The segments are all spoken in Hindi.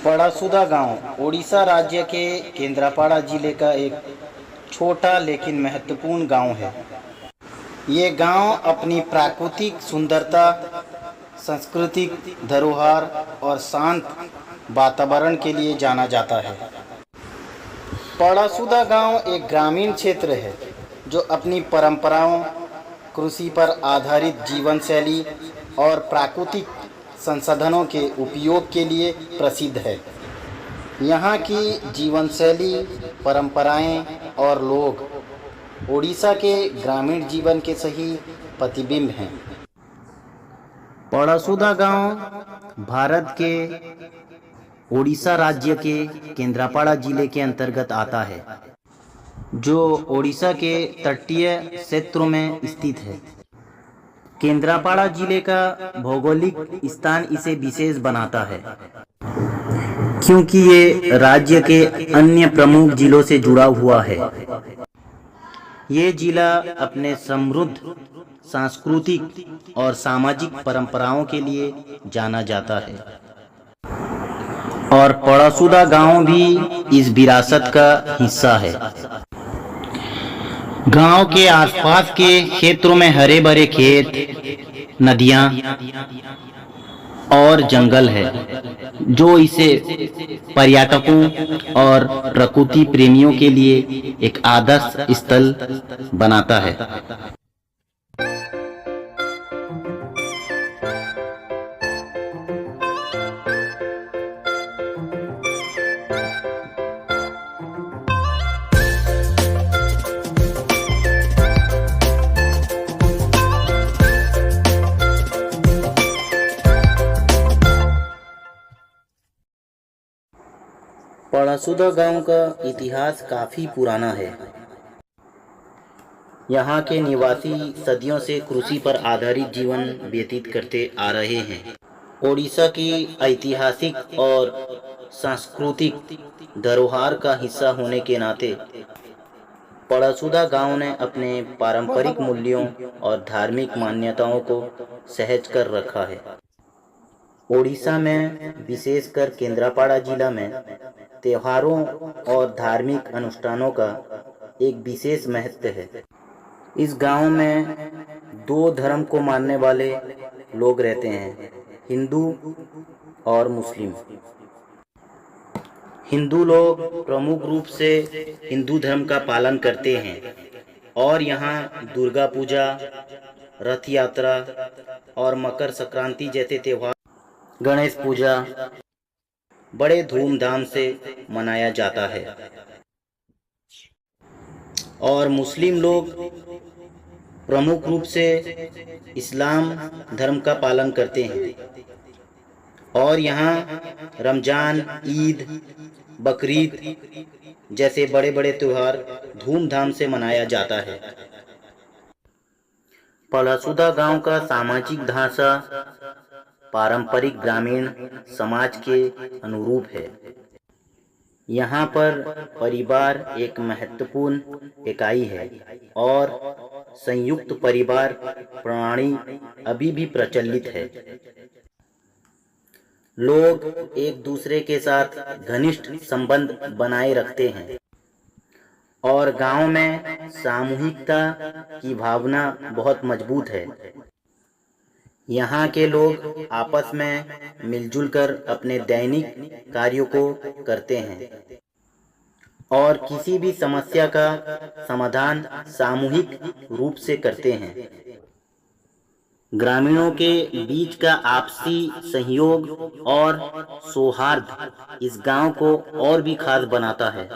पड़ासुदा गांव ओडिशा राज्य के केंद्रापड़ा जिले का एक छोटा लेकिन महत्वपूर्ण गांव है। ये गांव अपनी प्राकृतिक सुंदरता, सांस्कृतिक धरोहर और शांत वातावरण के लिए जाना जाता है। पड़ासुदा गांव एक ग्रामीण क्षेत्र है जो अपनी परंपराओं, कृषि पर आधारित जीवन शैली और प्राकृतिक संसाधनों के उपयोग के लिए प्रसिद्ध है। यहाँ की जीवन शैली, परंपराएं और लोग ओडिशा के ग्रामीण जीवन के सही प्रतिबिंब हैं। पड़ासुदा गांव भारत के ओडिशा राज्य के केंद्रापड़ा जिले के अंतर्गत आता है, जो ओडिशा के तटीय क्षेत्रों में स्थित है। केंद्रापड़ा जिले का भौगोलिक स्थान इसे विशेष बनाता है, क्योंकि ये राज्य के अन्य प्रमुख जिलों से जुड़ा हुआ है। ये जिला अपने समृद्ध सांस्कृतिक और सामाजिक परंपराओं के लिए जाना जाता है, और पड़ासुदा गांव भी इस विरासत का हिस्सा है। गांव के आसपास के क्षेत्रों में हरे भरे खेत, नदियां और जंगल है, जो इसे पर्यटकों और प्रकृति प्रेमियों के लिए एक आदर्श स्थल बनाता है। पड़ासुदा गांव का इतिहास काफी पुराना है। यहाँ के निवासी सदियों से कृषि पर आधारित जीवन व्यतीत करते आ रहे हैं। ओडिशा की ऐतिहासिक और सांस्कृतिक धरोहर का हिस्सा होने के नाते पड़ासुदा गांव ने अपने पारंपरिक मूल्यों और धार्मिक मान्यताओं को सहज कर रखा है। ओडिशा में, विशेषकर केंद्रापड़ा जिला में, त्योहारों और धार्मिक अनुष्ठानों का एक विशेष महत्व है। इस गांव में दो धर्म को मानने वाले लोग रहते हैं, हिंदू और मुस्लिम। हिंदू लोग प्रमुख रूप से हिंदू धर्म का पालन करते हैं और यहाँ दुर्गा पूजा, रथ यात्रा और मकर संक्रांति जैसे त्योहार, गणेश पूजा बड़े धूमधाम से मनाया जाता है। और मुस्लिम लोग प्रमुख रूप से इस्लाम धर्म का पालन करते हैं और यहाँ रमजान, ईद, बकरीद जैसे बड़े बड़े त्योहार धूमधाम से मनाया जाता है। पड़ासुदा गांव का सामाजिक ढांचा पारंपरिक ग्रामीण समाज के अनुरूप है। यहाँ पर परिवार एक महत्वपूर्ण इकाई है और संयुक्त परिवार प्रणाली अभी भी प्रचलित है। लोग एक दूसरे के साथ घनिष्ठ संबंध बनाए रखते हैं और गांव में सामूहिकता की भावना बहुत मजबूत है। यहाँ के लोग आपस में मिलजुल कर अपने दैनिक कार्यों को करते हैं और किसी भी समस्या का समाधान सामूहिक रूप से करते हैं। ग्रामीणों के बीच का आपसी सहयोग और सौहार्द इस गांव को और भी खास बनाता है।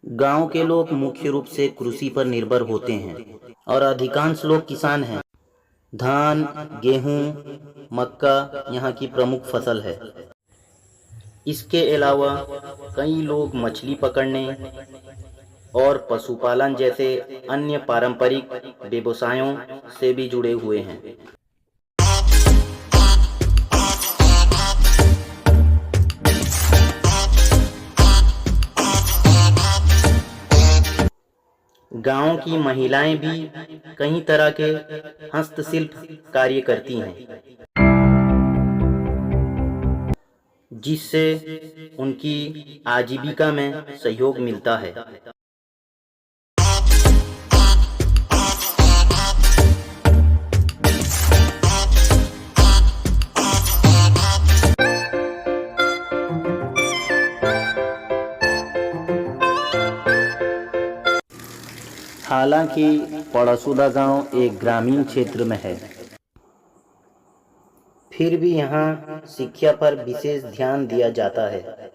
गांव के लोग मुख्य रूप से कृषि पर निर्भर होते हैं और अधिकांश लोग किसान हैं। धान, गेहूं, मक्का यहाँ की प्रमुख फसल है। इसके अलावा कई लोग मछली पकड़ने और पशुपालन जैसे अन्य पारंपरिक व्यवसायों से भी जुड़े हुए हैं। गांव की महिलाएं भी कई तरह के हस्तशिल्प कार्य करती हैं। जिससे उनकी आजीविका में सहयोग मिलता है। हालांकि पड़सूदा गांव एक ग्रामीण क्षेत्र में है, फिर भी यहाँ शिक्षा पर विशेष ध्यान दिया जाता है।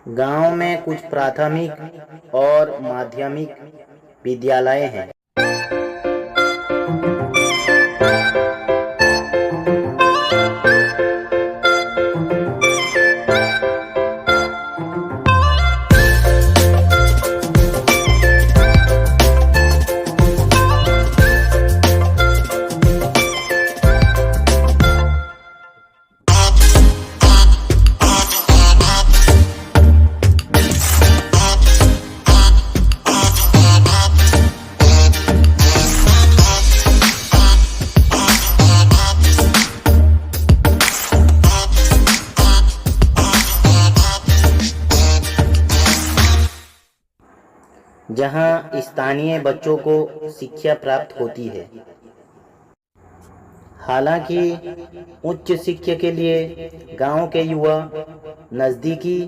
गांव में कुछ प्राथमिक और माध्यमिक विद्यालय हैं। जहां स्थानीय बच्चों को शिक्षा प्राप्त होती है। हालांकि उच्च शिक्षा के लिए गांव के युवा नज़दीकी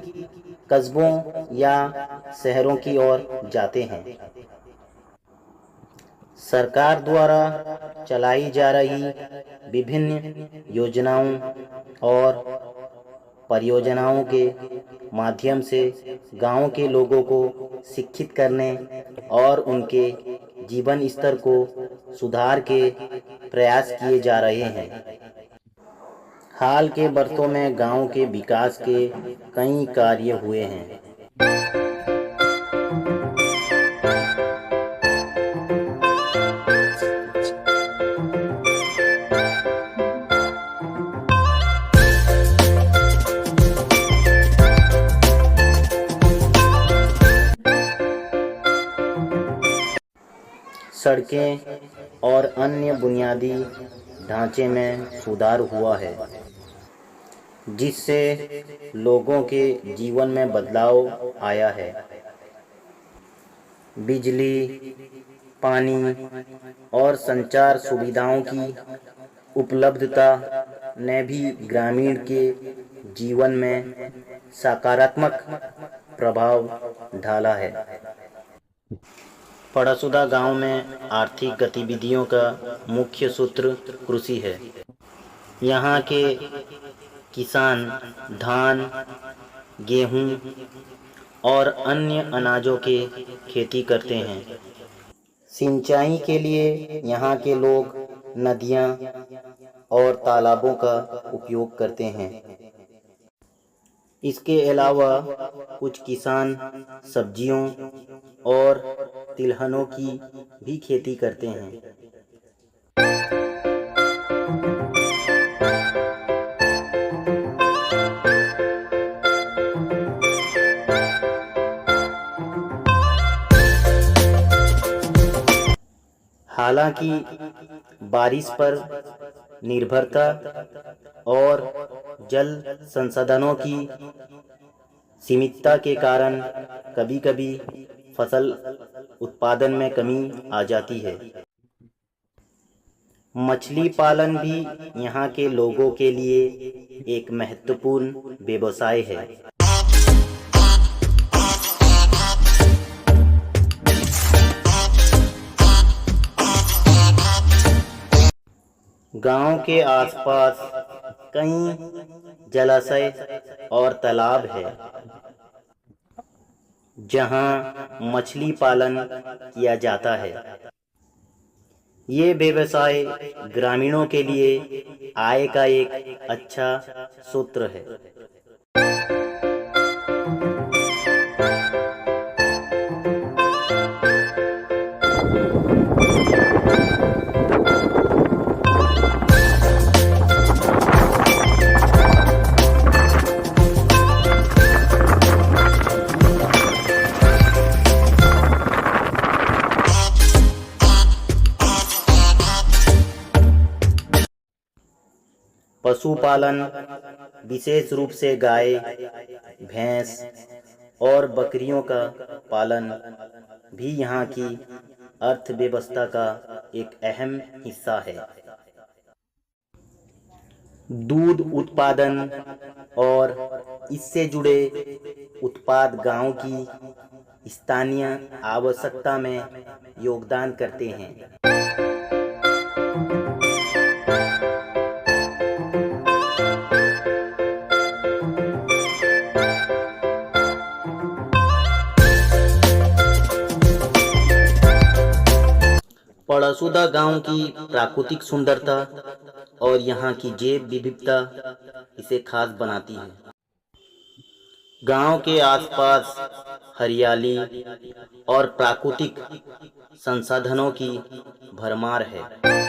कस्बों या शहरों की ओर जाते हैं। सरकार द्वारा चलाई जा रही विभिन्न योजनाओं और परियोजनाओं के माध्यम से गांव के लोगों को शिक्षित करने और उनके जीवन स्तर को सुधार के प्रयास किए जा रहे हैं। हाल के वर्षों में गांव के विकास के कई कार्य हुए हैं। सड़कें और अन्य बुनियादी ढांचे में सुधार हुआ है, जिससे लोगों के जीवन में बदलाव आया है। बिजली, पानी और संचार सुविधाओं की उपलब्धता ने भी ग्रामीण के जीवन में सकारात्मक प्रभाव डाला है। पड़सूदा गांव में आर्थिक गतिविधियों का मुख्य सूत्र कृषि है। यहाँ के किसान धान, गेहूं और अन्य अनाजों के खेती करते हैं। सिंचाई के लिए यहाँ के लोग नदियाँ और तालाबों का उपयोग करते हैं। इसके अलावा कुछ किसान सब्जियों और तिलहनों की भी खेती करते हैं। हालांकि बारिश पर निर्भरता और जल संसाधनों की सीमितता के कारण कभी-कभी फसल उत्पादन में कमी आ जाती है। मछली पालन भी यहाँ के लोगों के लिए एक महत्वपूर्ण व्यवसाय है। गांव के आसपास कई जलाशय और तालाब है, जहां मछली पालन किया जाता है। ये व्यवसाय ग्रामीणों के लिए आय का एक अच्छा स्रोत है। पशुपालन विशेष रूप से गाय, भैंस और बकरियों का पालन भी यहाँ की अर्थव्यवस्था का एक अहम हिस्सा है। दूध उत्पादन और इससे जुड़े उत्पाद गांव की स्थानीय आवश्यकता में योगदान करते हैं। पड़सूदा गांव की प्राकृतिक सुंदरता और यहाँ की जैव विविधता इसे खास बनाती है। गांव के आसपास हरियाली और प्राकृतिक संसाधनों की भरमार है।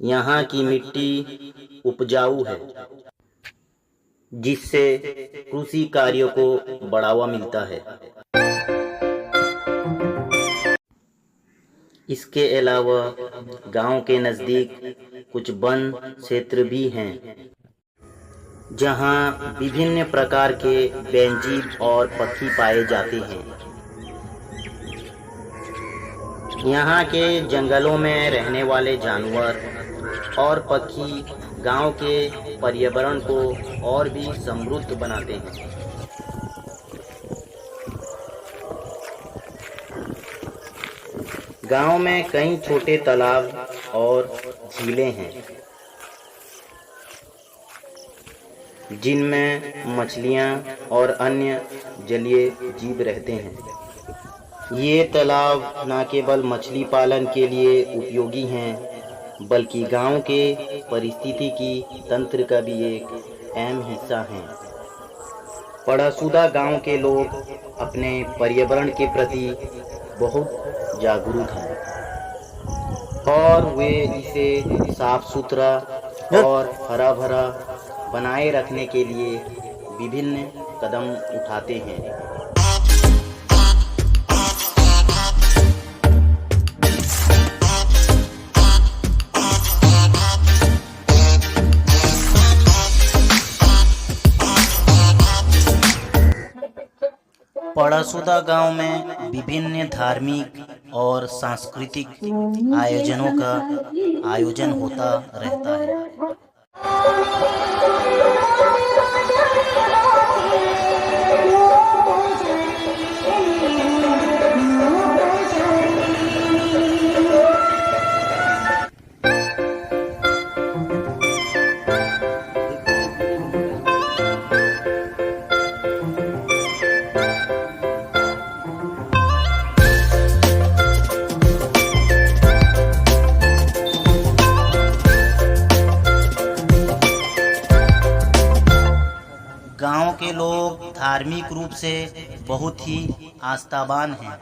यहाँ की मिट्टी उपजाऊ है, जिससे कृषि कार्यों को बढ़ावा मिलता है। इसके अलावा गांव के नज़दीक कुछ वन क्षेत्र भी हैं, जहाँ विभिन्न प्रकार के वन्यजीव और पक्षी पाए जाते हैं। यहाँ के जंगलों में रहने वाले जानवर और पक्षी गांव के पर्यावरण को और भी समृद्ध बनाते हैं। गांव में कई छोटे तालाब और झीलें हैं, जिनमें मछलियां और अन्य जलीय जीव रहते हैं। ये तालाब न केवल मछली पालन के लिए उपयोगी हैं, बल्कि गांव के पारिस्थितिकी तंत्र का भी एक अहम हिस्सा है। पड़सूदा गांव के लोग अपने पर्यावरण के प्रति बहुत जागरूक हैं और वे इसे साफ सुथरा और हरा भरा बनाए रखने के लिए विभिन्न कदम उठाते हैं। पड़सूदा गांव में विभिन्न धार्मिक और सांस्कृतिक आयोजनों का आयोजन होता रहता है। गांव के लोग धार्मिक रूप से बहुत ही आस्थावान हैं।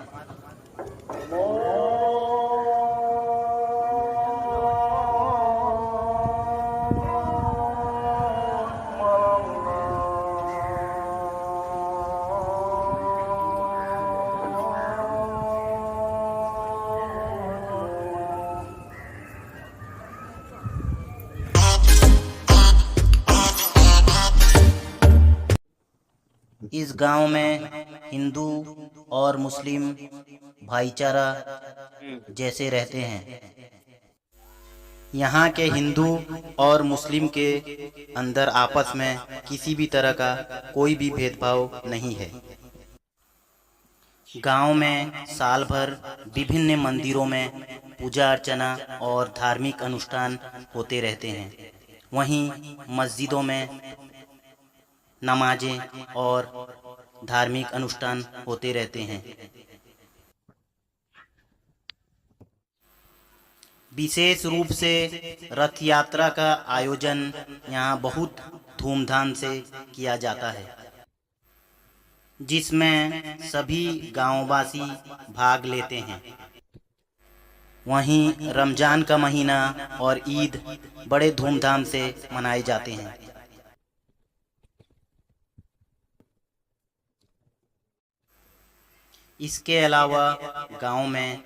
इस गांव में हिंदू और मुस्लिम भाईचारा जैसे रहते हैं। यहाँ के हिंदू और मुस्लिम के अंदर आपस में किसी भी तरह का कोई भी भेदभाव नहीं है। गांव में साल भर विभिन्न मंदिरों में पूजा अर्चना और धार्मिक अनुष्ठान होते रहते हैं। वहीं मस्जिदों में नमाजें और धार्मिक अनुष्ठान होते रहते हैं। विशेष रूप से रथ यात्रा का आयोजन यहाँ बहुत धूमधाम से किया जाता है, जिसमें सभी गांववासी भाग लेते हैं। वहीं रमजान का महीना और ईद बड़े धूमधाम से मनाए जाते हैं। इसके अलावा गांव में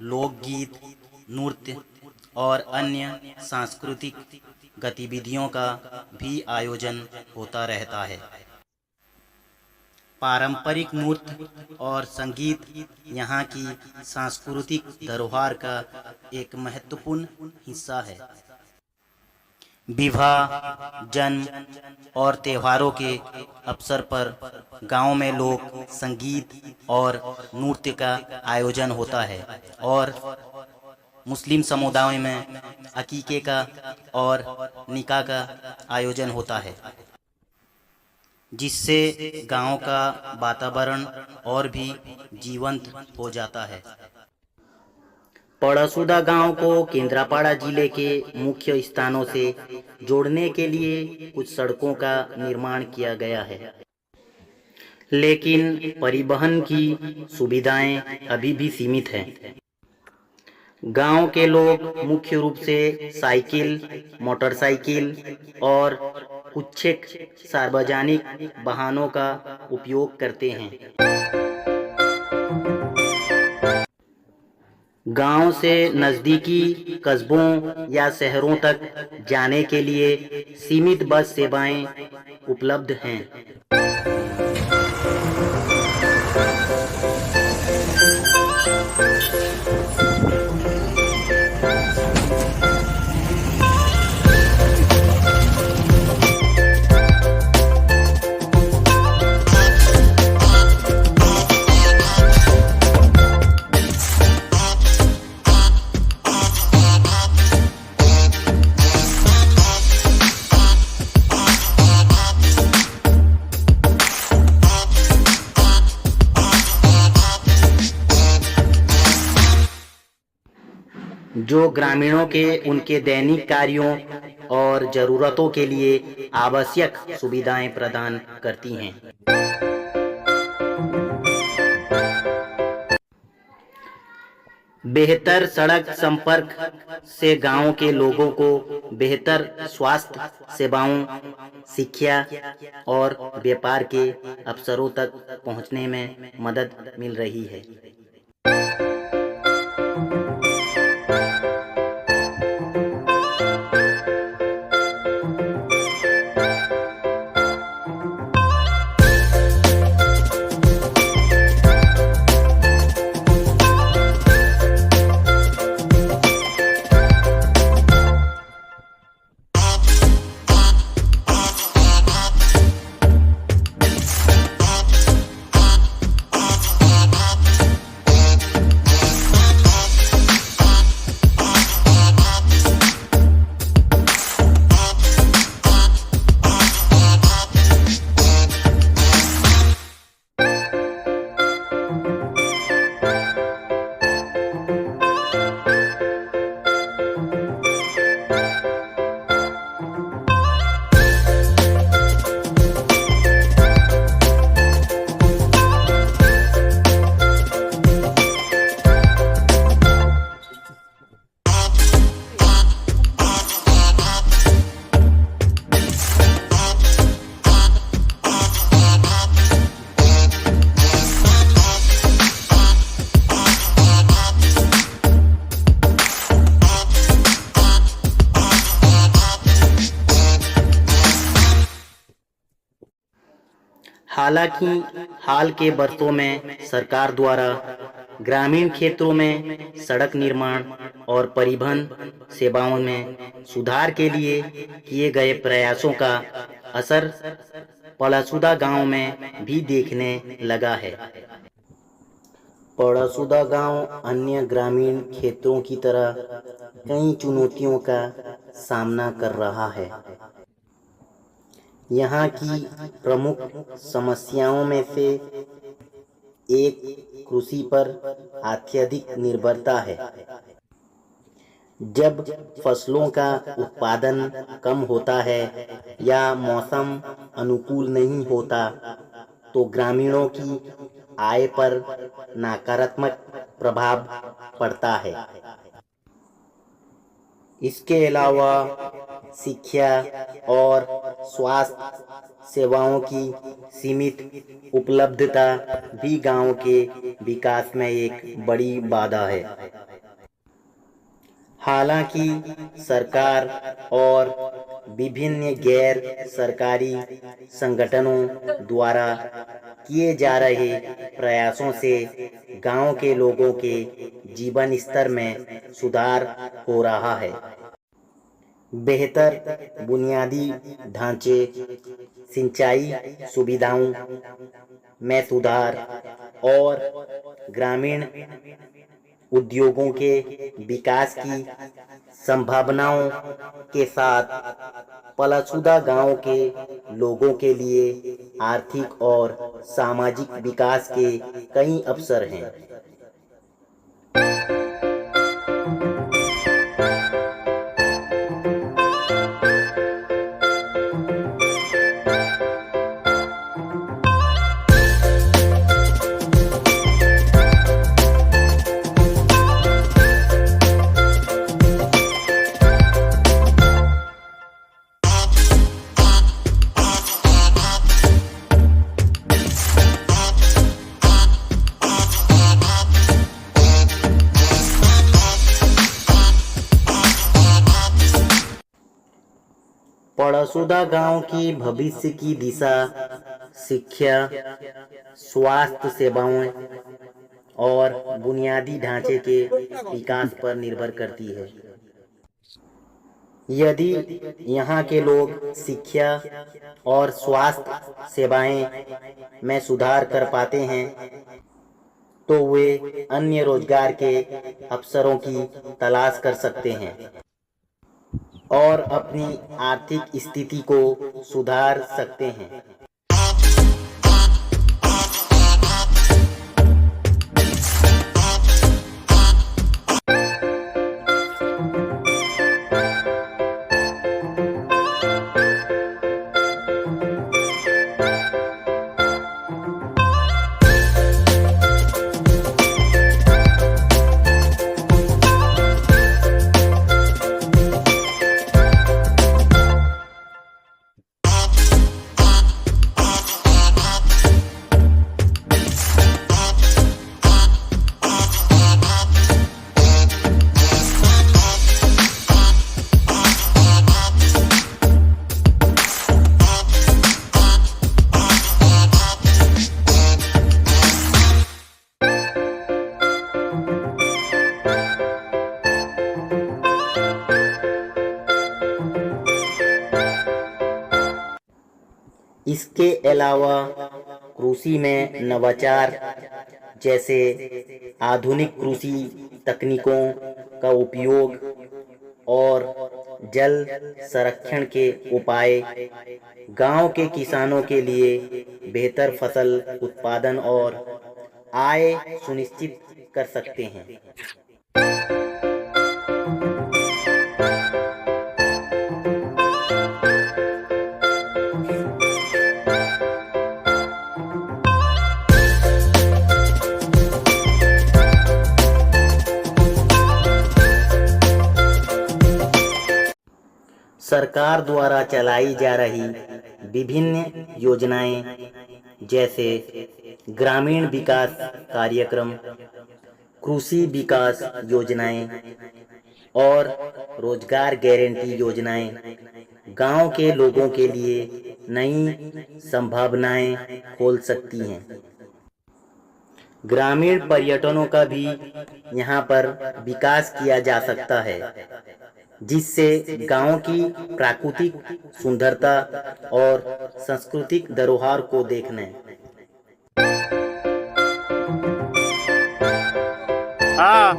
लोकगीत, नृत्य और अन्य सांस्कृतिक गतिविधियों का भी आयोजन होता रहता है। पारंपरिक नृत्य और संगीत यहाँ की सांस्कृतिक धरोहर का एक महत्वपूर्ण हिस्सा है। विवाह, जन्म और त्योहारों के अवसर पर गांव में लोक संगीत और नृत्य का आयोजन होता है और मुस्लिम समुदाय में अकीके का और निकाह का आयोजन होता है, जिससे गांव का वातावरण और भी जीवंत हो जाता है। पड़सूदा गांव को केंद्रापाड़ा जिले के मुख्य स्थानों से जोड़ने के लिए कुछ सड़कों का निर्माण किया गया है, लेकिन परिवहन की सुविधाएं अभी भी सीमित हैं। गांव के लोग मुख्य रूप से साइकिल, मोटरसाइकिल और कुछ सार्वजनिक वाहनों का उपयोग करते हैं। गांव से नज़दीकी कस्बों या शहरों तक जाने के लिए सीमित बस सेवाएं उपलब्ध हैं। जो ग्रामीणों के उनके दैनिक कार्यों और ज़रूरतों के लिए आवश्यक सुविधाएं प्रदान करती हैं। बेहतर सड़क संपर्क से गांव के लोगों को बेहतर स्वास्थ्य सेवाओं, शिक्षा और व्यापार के अवसरों तक पहुंचने में मदद मिल रही है। हालांकि हाल के वर्षों में सरकार द्वारा ग्रामीण क्षेत्रों में सड़क निर्माण और परिवहन सेवाओं में सुधार के लिए किए गए प्रयासों का असर पड़सूदा गांव में भी देखने लगा है। पड़सूदा गांव अन्य ग्रामीण क्षेत्रों की तरह कई चुनौतियों का सामना कर रहा है। यहाँ की प्रमुख समस्याओं में से एक कृषि पर अत्यधिक निर्भरता है। जब फसलों का उत्पादन कम होता है या मौसम अनुकूल नहीं होता, तो ग्रामीणों की आय पर नकारात्मक प्रभाव पड़ता है। इसके अलावा शिक्षा और स्वास्थ्य सेवाओं की सीमित उपलब्धता भी गांव के विकास में एक बड़ी बाधा है। हालांकि सरकार और विभिन्न गैर सरकारी संगठनों द्वारा किए जा रहे प्रयासों से गांव के लोगों के जीवन स्तर में सुधार हो रहा है। बेहतर बुनियादी ढांचे, सिंचाई सुविधाओं में सुधार और ग्रामीण उद्योगों के विकास की संभावनाओं के साथ पलाशुदा गांव के लोगों के लिए आर्थिक और सामाजिक विकास के कई अवसर हैं। पड़ासुदा गांव की भविष्य की दिशा शिक्षा, स्वास्थ्य सेवाओं और बुनियादी ढांचे के विकास पर निर्भर करती है। यदि यहाँ के लोग शिक्षा और स्वास्थ्य सेवाएं में सुधार कर पाते हैं, तो वे अन्य रोजगार के अवसरों की तलाश कर सकते हैं और अपनी आर्थिक स्थिति को सुधार सकते हैं। इसके अलावा कृषि में नवाचार जैसे आधुनिक कृषि तकनीकों का उपयोग और जल संरक्षण के उपाय गांव के किसानों के लिए बेहतर फसल उत्पादन और आय सुनिश्चित कर सकते हैं। सरकार द्वारा चलाई जा रही विभिन्न योजनाएं जैसे ग्रामीण विकास कार्यक्रम, कृषि विकास योजनाएं और रोजगार गारंटी योजनाएं गांव के लोगों के लिए नई संभावनाएं खोल सकती हैं। ग्रामीण पर्यटनों का भी यहाँ पर विकास किया जा सकता है, जिससे गांव की प्राकृतिक सुंदरता और सांस्कृतिक धरोहर को देखने हाँ।